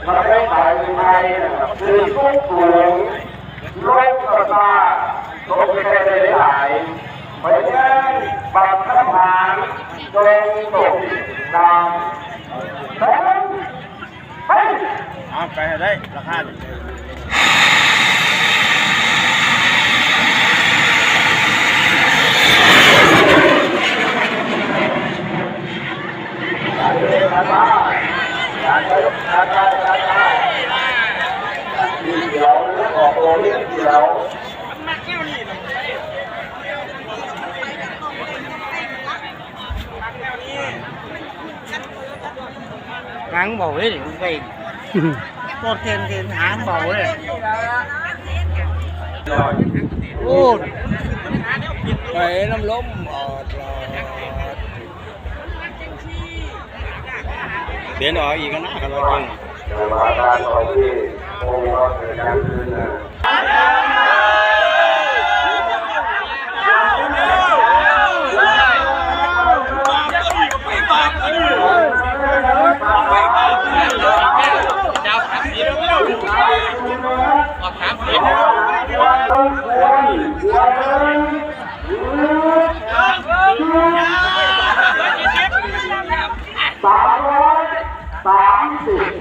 ประเทศไทยคือทุกสูงโลกประสาทโลกประเทศได้หลายเพราะฉะนั้นบัตรทหารจงตกนำไปเอาไปได้ราคาเดี๋ยวออกตัวเลี้ยงเดี๋ยวngắn bầu ấy thì cũng về con tiền hám bầu ấy ô vậy năm lốm biến ở gì cái nát cái lo chừng มาการของที่องค์เราเกิดการคืน330